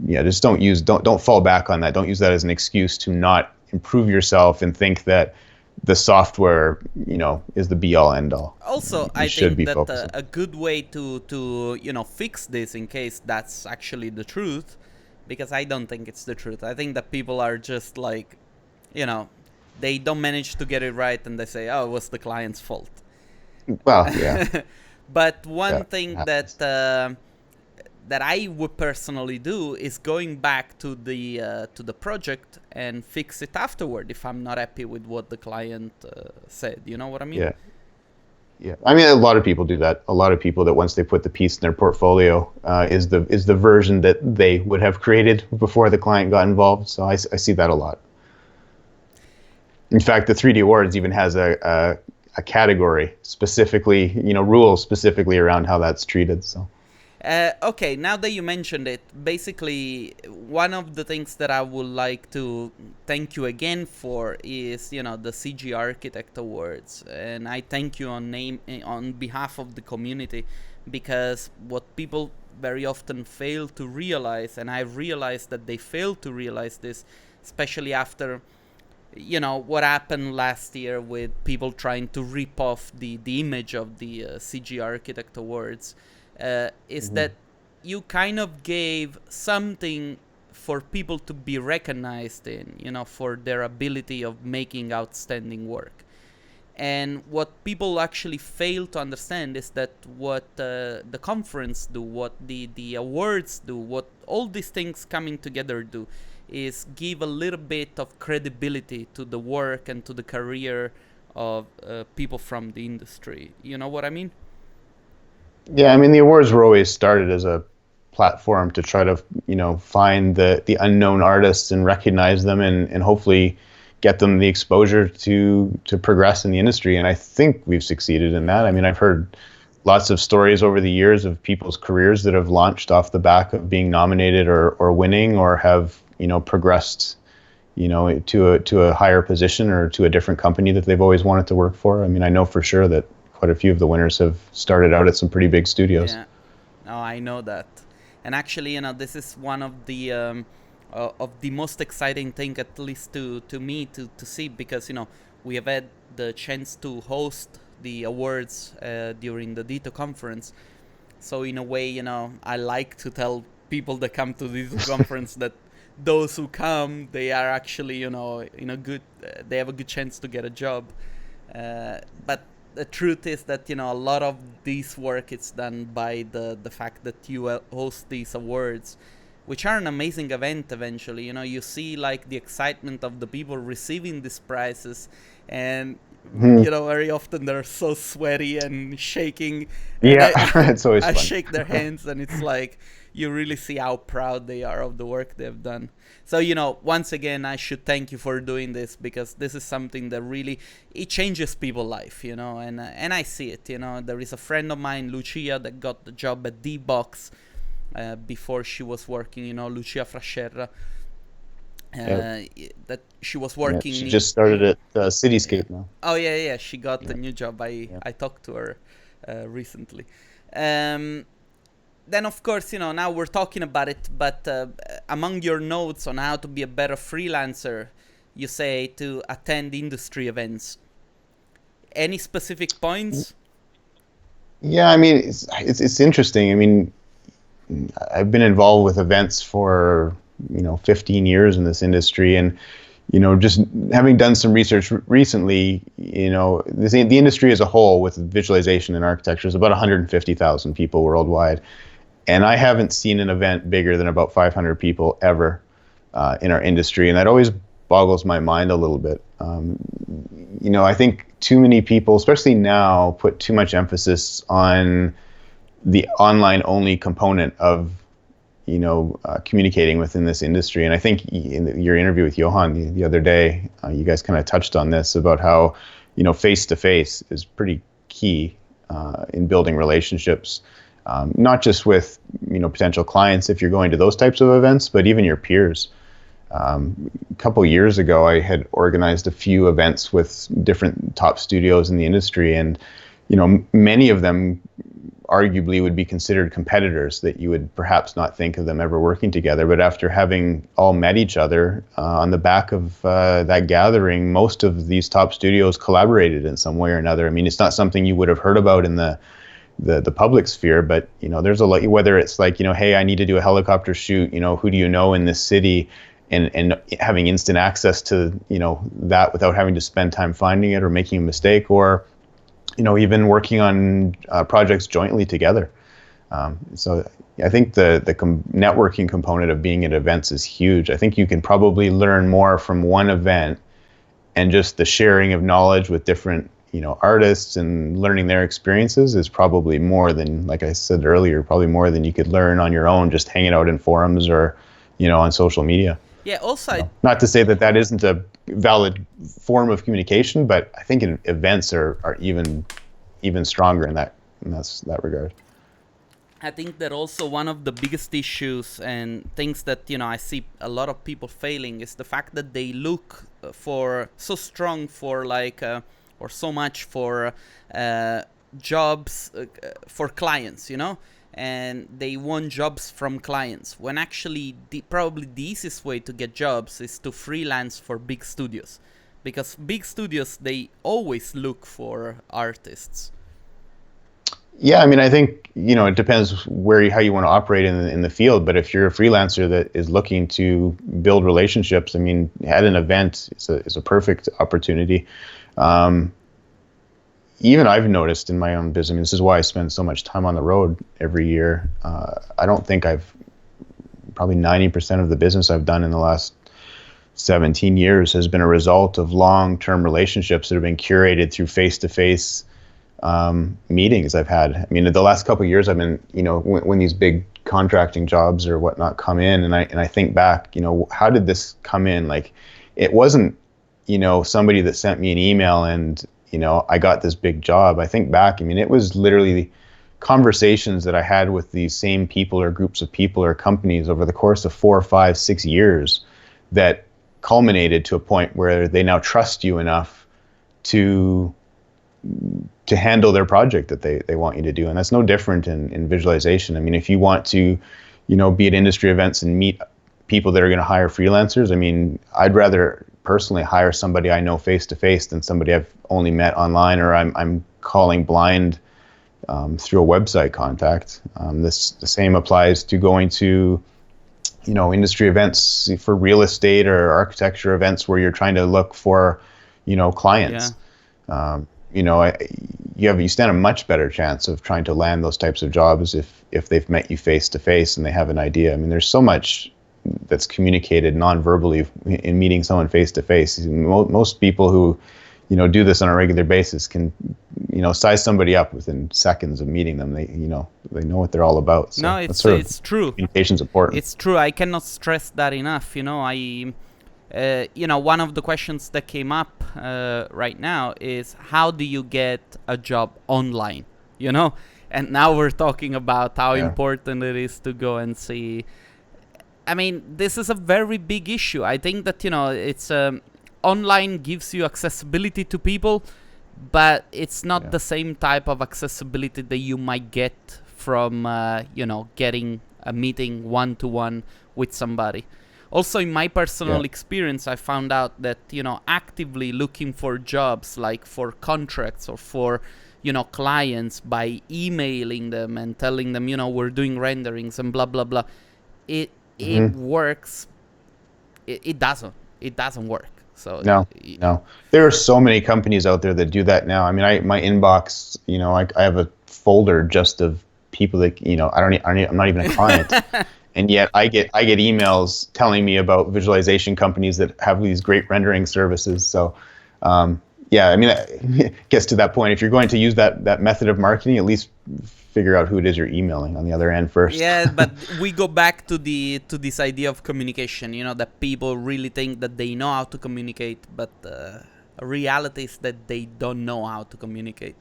yeah, just don't fall back on that. Don't use that as an excuse to not improve yourself and think that the software, you know, is the be all end all. Also, I think that a good way to you know, fix this, in case that's actually the truth, because I don't think it's the truth. I think that people are just like, you know, they don't manage to get it right and they say, oh, it was the client's fault. Well, yeah. But one thing that that I would personally do is going back to the project and fix it afterward if I'm not happy with what the client said. You know what I mean? Yeah. Yeah, I mean, a lot of people do that. A lot of people that once they put the piece in their portfolio is the version that they would have created before the client got involved. So I see that a lot. In fact, the 3D Awards even has a category specifically, you know, rules specifically around how that's treated. So. Okay, now that you mentioned it, basically one of the things that I would like to thank you again for is, the CG Architect Awards, and I thank you on behalf of the community, because what people very often fail to realize, and I've realized that they fail to realize this, especially after what happened last year with people trying to rip off the image of the CG Architect Awards, is that you kind of gave something for people to be recognized in, for their ability of making outstanding work. And what people actually fail to understand is that what the conference do, what the awards do, what all these things coming together do, is give a little bit of credibility to the work and to the career of people from the industry. You know what I mean? Yeah, I mean, the awards were always started as a platform to try to, find the unknown artists and recognize them, and hopefully get them the exposure to progress in the industry. And I think we've succeeded in that. I mean, I've heard lots of stories over the years of people's careers that have launched off the back of being nominated or winning, or have, progressed, to a higher position or to a different company that they've always wanted to work for. I mean, I know for sure that quite a few of the winners have started out at some pretty big studios. Yeah. Oh, I know that. And actually, this is one of the most exciting thing, at least to me, to see, because we have had the chance to host the awards during the Dito conference. So in a way, I like to tell people that come to this conference that those who come, they are actually, in a good, they have a good chance to get a job. But the truth is that, a lot of this work is done by the fact that you host these awards, which are an amazing event eventually. You see like the excitement of the people receiving these prizes, and very often they're so sweaty and shaking. Yeah, and it's always I fun. shake their hands, and it's like you really see how proud they are of the work they've done. So, once again, I should thank you for doing this, because this is something that really, it changes people's life, and I see it. There is a friend of mine, Lucia, that got the job at D-Box before she was working, Lucia Frascerra. That she was working. Yeah, she just started at Cityscape now. Oh yeah, she got a new job. I talked to her recently. Then of course, now we're talking about it, but among your notes on how to be a better freelancer, you say to attend industry events. Any specific points? Yeah, I mean, it's interesting. I mean, I've been involved with events for 15 years in this industry, and just having done some research recently, the industry as a whole with visualization and architecture is about 150,000 people worldwide, and I haven't seen an event bigger than about 500 people ever in our industry, and that always boggles my mind a little bit. I think too many people, especially now, put too much emphasis on the online only component of communicating within this industry. And I think in your interview with Johan the other day, you guys kind of touched on this about how face-to-face is pretty key in building relationships, not just with potential clients if you're going to those types of events, but even your peers. A couple years ago, I had organized a few events with different top studios in the industry, and many of them arguably would be considered competitors that you would perhaps not think of them ever working together. But after having all met each other on the back of that gathering, most of these top studios collaborated in some way or another. I mean, it's not something you would have heard about in the public sphere, but there's a lot, whether it's like, hey, I need to do a helicopter shoot, who do you know in this city, and having instant access to that without having to spend time finding it or making a mistake, or even working on projects jointly together. So I think the networking component of being at events is huge. I think you can probably learn more from one event, and just the sharing of knowledge with different artists and learning their experiences is probably more than, like I said earlier, probably more than you could learn on your own just hanging out in forums or on social media. Yeah, also, not to say that isn't a valid form of communication, but I think events are even stronger in that regard. I think that also one of the biggest issues and things that I see a lot of people failing is the fact that they look for so strong for or so much for jobs for clients, and they want jobs from clients when actually probably the easiest way to get jobs is to freelance for big studios, because big studios, they always look for artists. Yeah, I mean, I think, it depends how you want to operate in the field. But if you're a freelancer that is looking to build relationships, I mean, at an event is a perfect opportunity. Even I've noticed in my own business, I mean, this is why I spend so much time on the road every year. I don't think probably 90% of the business I've done in the last 17 years has been a result of long-term relationships that have been curated through face-to-face meetings I've had. I mean, the last couple of years I've been, when these big contracting jobs or whatnot come in, and I think back, how did this come in? Like, it wasn't, somebody that sent me an email and, I got this big job. I think back, I mean, it was literally conversations that I had with these same people or groups of people or companies over the course of 4, 5, 6 years that culminated to a point where they now trust you enough to handle their project that they want you to do. And that's no different in visualization. I mean, if you want to, be at industry events and meet people that are going to hire freelancers, I mean, I'd rather personally hire somebody I know face to face than somebody I've only met online or I'm calling blind through a website contact. The same applies to going to, industry events for real estate or architecture events where you're trying to look for, clients. Yeah. You stand a much better chance of trying to land those types of jobs if they've met you face to face and they have an idea. I mean, there's so much that's communicated non-verbally in meeting someone face to face. Most people who, do this on a regular basis can, size somebody up within seconds of meeting them. They know what they're all about. So no, it's true. Communication's important. It's true. I cannot stress that enough. One of the questions that came up right now is, how do you get a job online? And now we're talking about how important it is to go and see. I mean, this is a very big issue. I think that, it's online gives you accessibility to people, but it's not the same type of accessibility that you might get from, getting a meeting one-to-one with somebody. Also, in my personal experience, I found out that, actively looking for jobs, like for contracts or for, clients, by emailing them and telling them, we're doing renderings and blah, blah, blah, it works. It doesn't work. So no. There are so many companies out there that do that now. I mean, my inbox, I have a folder just of people that, I'm not even a client. And yet I get emails telling me about visualization companies that have these great rendering services. So, I mean, it gets to that point. If you're going to use that method of marketing, at least figure out who it is you're emailing on the other end first. Yeah, but we go back to this idea of communication, that people really think that they know how to communicate, but reality is that they don't know how to communicate.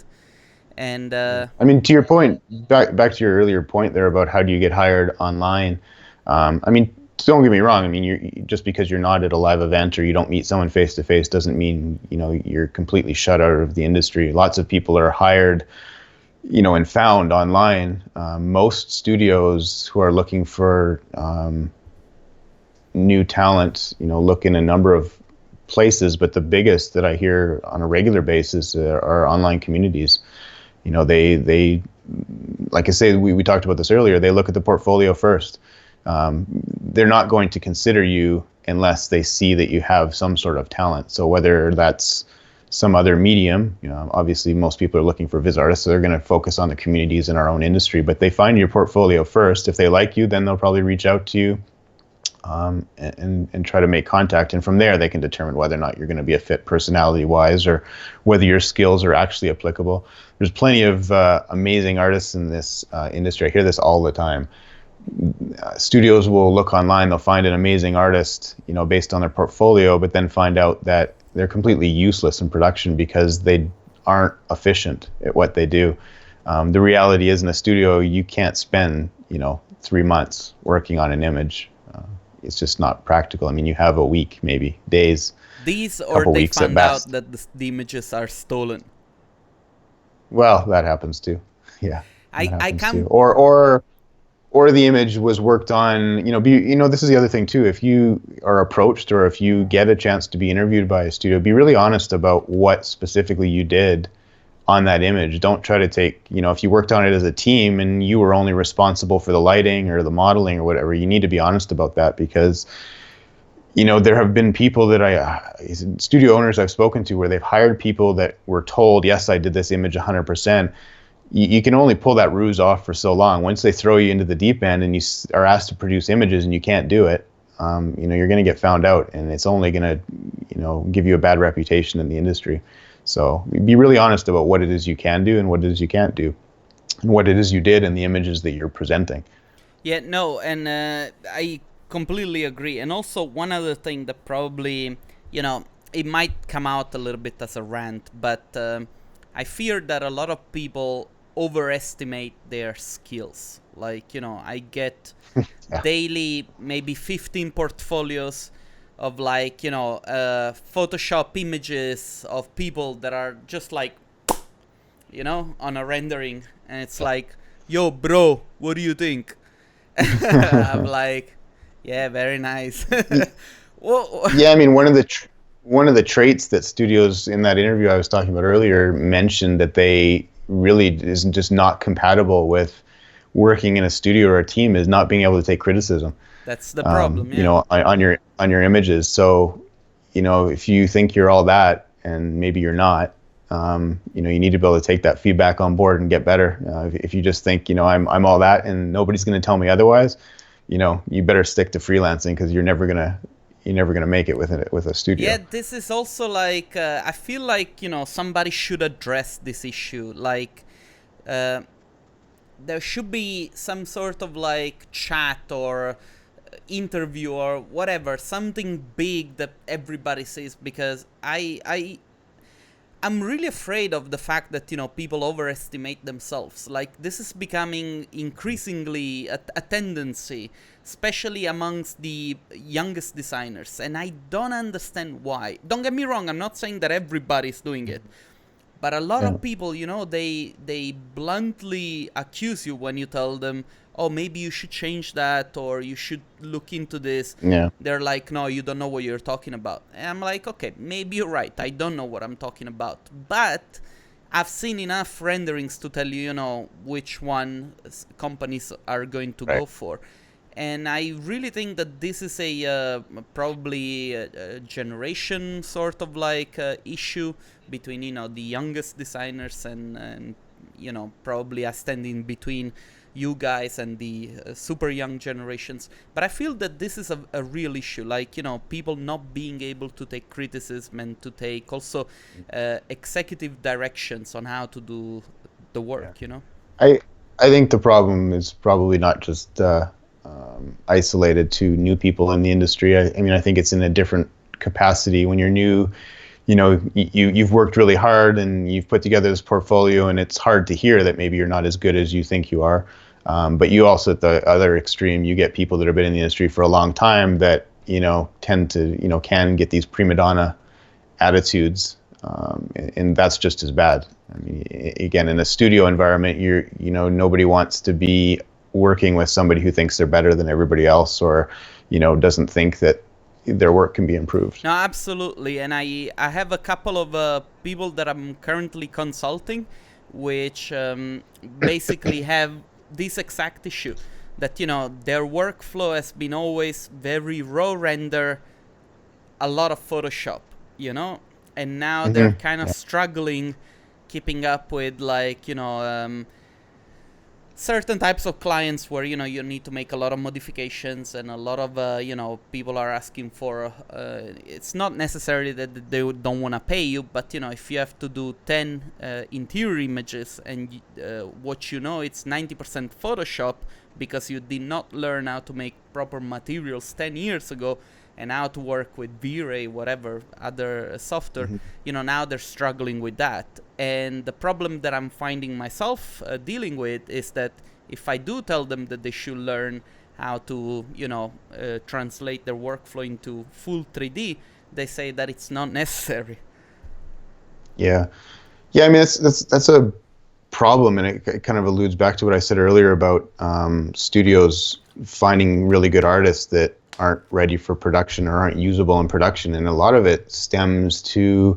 And I mean, to your point, back to your earlier point there about how do you get hired online. I mean, don't get me wrong. I mean, just because you're not at a live event or you don't meet someone face to face doesn't mean, you're completely shut out of the industry. Lots of people are hired, and found online. Most studios who are looking for new talent, look in a number of places, but the biggest that I hear on a regular basis are online communities. They like I say, we talked about this earlier, they look at the portfolio first. They're not going to consider you unless they see that you have some sort of talent. So whether that's some other medium, obviously most people are looking for Viz artists, so they're going to focus on the communities in our own industry, but they find your portfolio first. If they like you, then they'll probably reach out to you and try to make contact. And from there, they can determine whether or not you're going to be a fit personality-wise or whether your skills are actually applicable. There's plenty of amazing artists in this industry. I hear this all the time. Studios will look online, they'll find an amazing artist, based on their portfolio, but then find out that they're completely useless in production because they aren't efficient at what they do. The reality is, in a studio, you can't spend 3 months working on an image. It's just not practical. I mean, you have a week, maybe days. These, or couple they weeks at found out best. that the images are stolen. Well, that happens too. Yeah, that I happens too. come. Or the image was worked on. This is the other thing too. If you are approached, or if you get a chance to be interviewed by a studio, be really honest about what specifically you did on that image. Don't try to take, if you worked on it as a team and you were only responsible for the lighting or the modeling or whatever, you need to be honest about that, because there have been people that studio owners I've spoken to, where they've hired people that were told, yes, I did this image 100%. You can only pull that ruse off for so long. Once they throw you into the deep end and you are asked to produce images and you can't do it, you're going to get found out, and it's only going to, give you a bad reputation in the industry. So be really honest about what it is you can do and what it is you can't do, and what it is you did in the images that you're presenting. Yeah, no, and I completely agree. And also, one other thing that probably, it might come out a little bit as a rant, but I fear that a lot of people overestimate their skills. Like, I get Yeah. daily maybe 15 portfolios of Photoshop images of people that are just like, on a rendering. And it's like, yo, bro, what do you think? I'm like, yeah, very nice. Whoa. Yeah, I mean, one of the traits that studios in that interview I was talking about earlier mentioned that they really is just not compatible with working in a studio or a team is not being able to take criticism. That's the problem, yeah. On your images. So, if you think you're all that and maybe you're not, you need to be able to take that feedback on board and get better. If you just think, I'm all that and nobody's going to tell me otherwise, you better stick to freelancing, because you're never gonna make it with a studio. Yeah, this is also like I feel like somebody should address this issue. Like there should be some sort of like chat or interview or whatever, something big that everybody sees, because I'm really afraid of the fact that people overestimate themselves. Like, this is becoming increasingly a tendency, especially amongst the youngest designers, and I don't understand why. Don't get me wrong, I'm not saying that everybody's doing it, but a lot of people, they bluntly accuse you when you tell them, oh, maybe you should change that, or you should look into this. Yeah. They're like, no, you don't know what you're talking about. And I'm like, okay, maybe you're right. I don't know what I'm talking about. But I've seen enough renderings to tell you, which one companies are going to go for. And I really think that this is a probably a generation sort of like issue between, the youngest designers and probably I stand in between you guys and the super young generations. But I feel that this is a real issue, like people not being able to take criticism and to take also executive directions on how to do the work. I think the problem is probably not just isolated to new people in the industry. I mean, I think it's in a different capacity. When you're new, you've worked really hard and you've put together this portfolio, and it's hard to hear that maybe you're not as good as you think you are. But you also, at the other extreme, you get people that have been in the industry for a long time that tend to can get these prima donna attitudes, and that's just as bad. I mean, again, in a studio environment, nobody wants to be working with somebody who thinks they're better than everybody else, or doesn't think that their work can be improved. No, absolutely. And I have a couple of people that I'm currently consulting, which basically have this exact issue, that their workflow has been always very raw render, a lot of Photoshop, and now they're kind of struggling keeping up with like certain types of clients where you need to make a lot of modifications, and a lot of people are asking for it's not necessarily that they don't want to pay you, but if you have to do 10 interior images and what it's 90% Photoshop because you did not learn how to make proper materials 10 years ago, and how to work with V-Ray, whatever other software, now they're struggling with that. And the problem that I'm finding myself dealing with is that if I do tell them that they should learn how to, translate their workflow into full 3D, they say that it's not necessary. Yeah. Yeah, I mean, that's a problem, and it kind of alludes back to what I said earlier about studios finding really good artists that aren't ready for production or aren't usable in production. And a lot of it stems to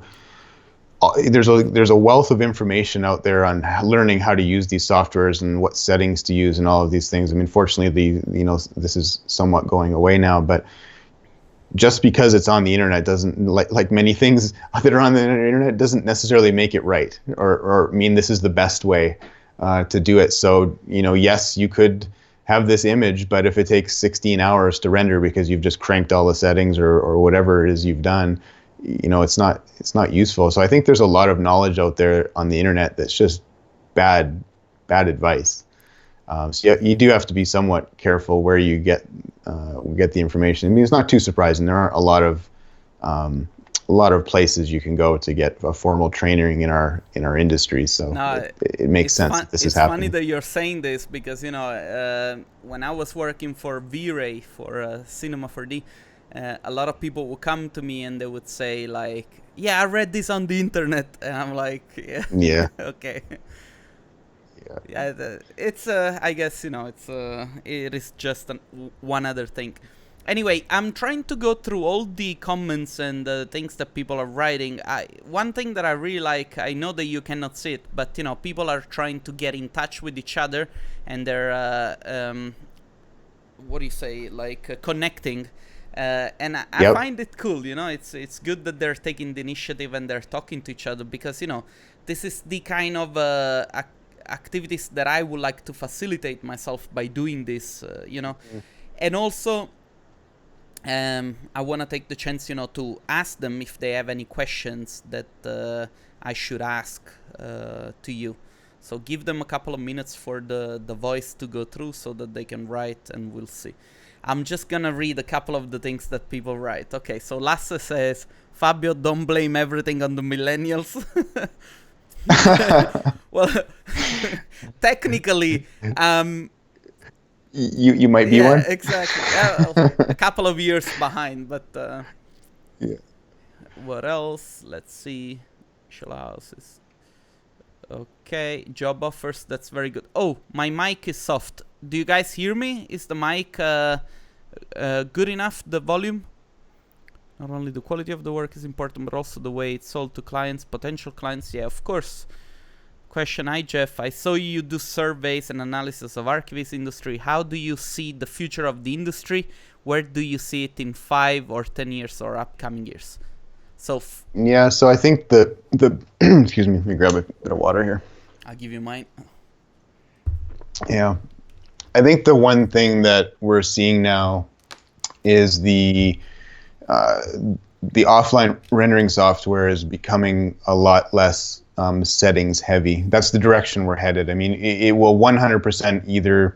there's a wealth of information out there on learning how to use these softwares and what settings to use and all of these things. I mean, fortunately, this is somewhat going away now, but just because it's on the internet doesn't, like many things that are on the internet, doesn't necessarily make it right or mean this is the best way to do it. So, yes, you could have this image, but if it takes 16 hours to render because you've just cranked all the settings or whatever it is you've done, it's not useful. So I think there's a lot of knowledge out there on the internet that's just bad advice. So you do have to be somewhat careful where you get the information. I mean, it's not too surprising. There aren't a lot of places you can go to get a formal training in our industry. So it makes sense that this is happening. It's funny that you're saying this because when I was working for V-Ray for Cinema 4D, a lot of people would come to me and they would say like, "Yeah, I read this on the internet," and I'm like, "Yeah, okay." Yeah, it's I guess it is just one other thing. Anyway, I'm trying to go through all the comments and the things that people are writing. One thing that I really like, I know that you cannot see it, but people are trying to get in touch with each other, and they're what do you say, like connecting. And I find it cool, it's good that they're taking the initiative and they're talking to each other, because this is the kind of activities that I would like to facilitate myself by doing this, and also I want to take the chance, to ask them if they have any questions that I should ask to you. So give them a couple of minutes for the voice to go through so that they can write, and we'll see. I'm just going to read a couple of the things that people write. Okay, so Lasse says, "Fabio, don't blame everything on the millennials." Well, technically, you might be one. Exactly. A couple of years behind, but what else? Let's see. Houses. Okay, job offers. That's very good. Oh, my mic is soft. Do you guys hear me? Is the mic good enough? The volume? Not only the quality of the work is important, but also the way it's sold to clients, potential clients. Yeah, of course. Question: Hi Jeff, I saw you do surveys and analysis of ArchViz industry. How do you see the future of the industry? Where do you see it in 5 or 10 years or upcoming years? So so I think the excuse me, let me grab a bit of water here. I'll give you mine. Yeah, I think the one thing that we're seeing now is the offline rendering software is becoming a lot less settings heavy. That's the direction we're headed. I mean, it will 100% either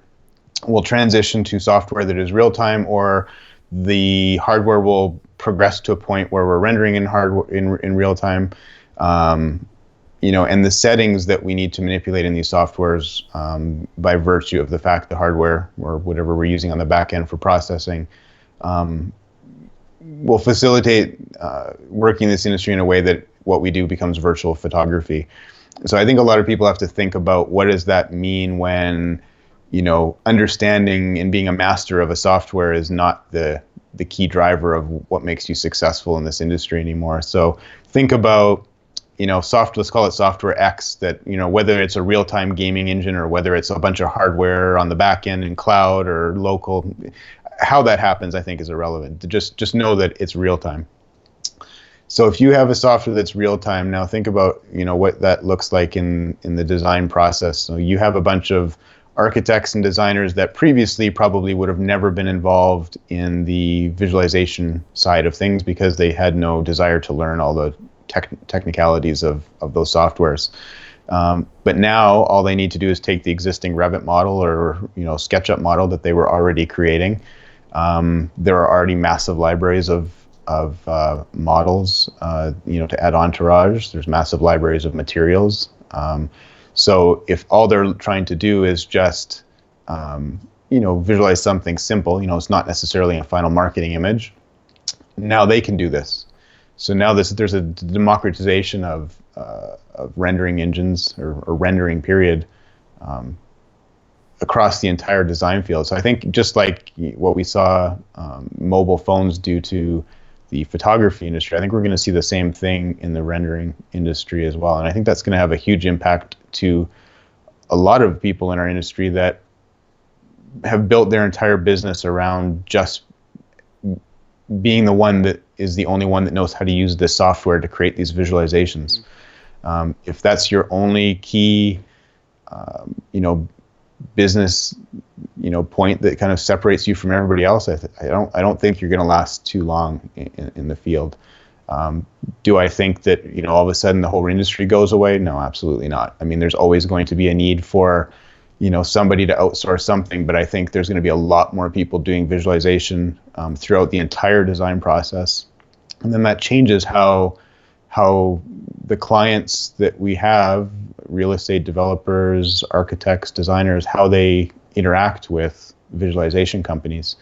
will transition to software that is real time, or the hardware will progress to a point where we're rendering in real time. And the settings that we need to manipulate in these softwares, by virtue of the fact the hardware or whatever we're using on the back end for processing, will facilitate working in this industry in a way that what we do becomes virtual photography. So I think a lot of people have to think about what does that mean when, understanding and being a master of a software is not the key driver of what makes you successful in this industry anymore. So think about, let's call it software X, that, whether it's a real-time gaming engine or whether it's a bunch of hardware on the back end in cloud or local, how that happens, I think, is irrelevant. Just know that it's real time. So if you have a software that's real time, now think about, what that looks like in the design process. So you have a bunch of architects and designers that previously probably would have never been involved in the visualization side of things because they had no desire to learn all the technicalities of those softwares. But now all they need to do is take the existing Revit model or SketchUp model that they were already creating, There are already massive libraries of models, to add entourage. There's massive libraries of materials. So if all they're trying to do is just, visualize something simple, it's not necessarily a final marketing image, now they can do this. So now there's a democratization of rendering engines or rendering period across the entire design field. So I think just like what we saw mobile phones do to the photography industry, I think we're going to see the same thing in the rendering industry as well. And I think that's going to have a huge impact to a lot of people in our industry that have built their entire business around just being the one that is the only one that knows how to use this software to create these visualizations. If that's your only key, business, point that kind of separates you from everybody else, I don't think you're going to last too long in the field. Do I think that all of a sudden the whole industry goes away? No, absolutely not. I mean, there's always going to be a need for somebody to outsource something, but I think there's going to be a lot more people doing visualization throughout the entire design process, and then that changes how the clients that we have, real estate developers, architects, designers, how they interact with visualization companies.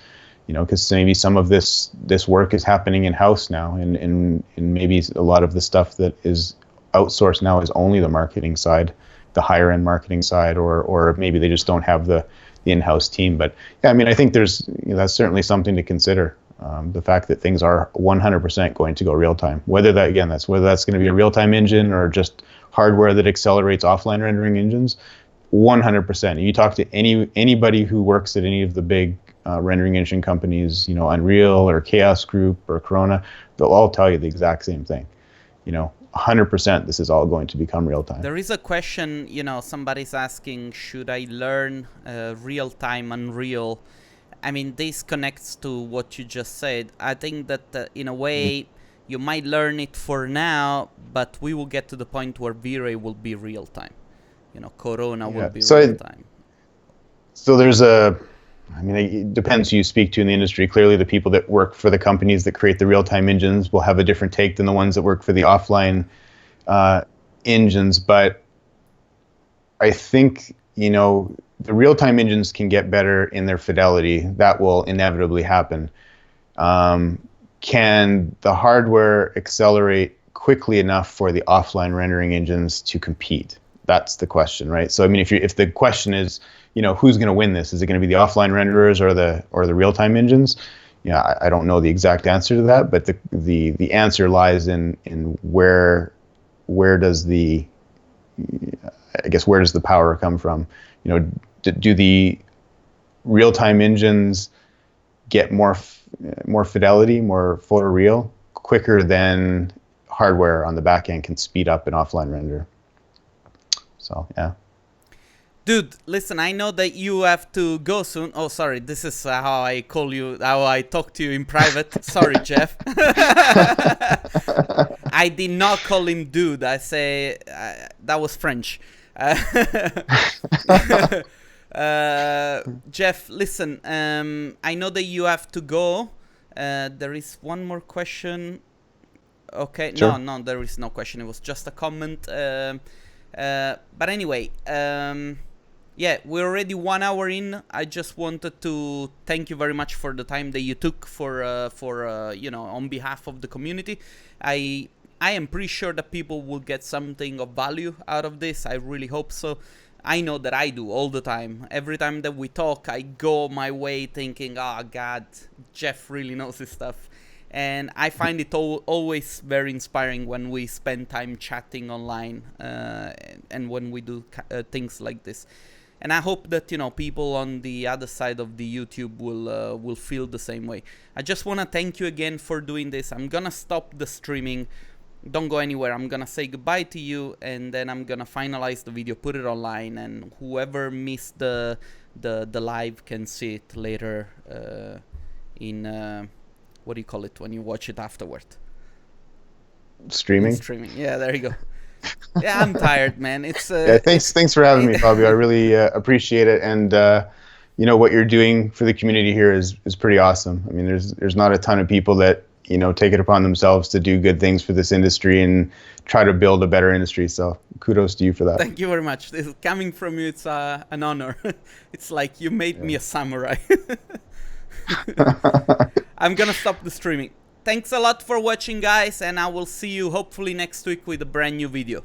Because maybe some of this work is happening in-house now, and maybe a lot of the stuff that is outsourced now is only the marketing side, the higher end marketing side, or maybe they just don't have the in-house team. But yeah, I mean, I think there's that's certainly something to consider. The fact that things are 100% going to go real time, whether that's going to be a real time engine or just hardware that accelerates offline rendering engines, 100%. You talk to anybody who works at any of the big rendering engine companies, Unreal or Chaos Group or Corona, they'll all tell you the exact same thing. 100% this is all going to become real time. There is a question, somebody's asking, should I learn real time Unreal? I mean, this connects to what you just said. I think that in a way, you might learn it for now, but we will get to the point where V-Ray will be real time. Corona will be real time. So it depends who you speak to in the industry. Clearly, the people that work for the companies that create the real-time engines will have a different take than the ones that work for the offline engines. But I think, the real-time engines can get better in their fidelity. That will inevitably happen. Can the hardware accelerate quickly enough for the offline rendering engines to compete? That's the question, right? So, I mean, if the question is, who's going to win this? Is it going to be the offline renderers or the real-time engines? I don't know the exact answer to that, but the answer lies in where does the power come from? Do the real-time engines get more fidelity, more photoreal quicker than hardware on the back end can speed up an offline render? So, yeah. Dude, listen, I know that you have to go soon. Oh, sorry, this is how I talk to you in private. Sorry, Jeff. I did not call him dude. I say, that was French. Jeff, listen, I know that you have to go. There is one more question. Okay, sure. No, there is no question. It was just a comment. But anyway, yeah, we're already 1 hour in. I just wanted to thank you very much for the time that you took for on behalf of the community. I am pretty sure that people will get something of value out of this. I really hope so. I know that I do all the time. Every time that we talk, I go my way thinking, oh God, Jeff really knows his stuff. And I find it always very inspiring when we spend time chatting online and when we do things like this. And I hope that people on the other side of the YouTube will feel the same way. I just want to thank you again for doing this. I'm gonna stop the streaming. Don't go anywhere. I'm gonna say goodbye to you, and then I'm gonna finalize the video, put it online, and whoever missed the live can see it later in what do you call it when you watch it afterward? Streaming. Yeah, there you go. Yeah, I'm tired, man. It's yeah, thanks for having me, Fabio. I really appreciate it, and you know, what you're doing for the community here is pretty awesome. I mean, there's not a ton of people that, you know, take it upon themselves to do good things for this industry and try to build a better industry. So kudos to you for that. Thank you very much. This is coming from you. It's an honor. It's like you made me a samurai. I'm gonna stop the streaming. Thanks a lot for watching, guys, and I will see you hopefully next week with a brand new video.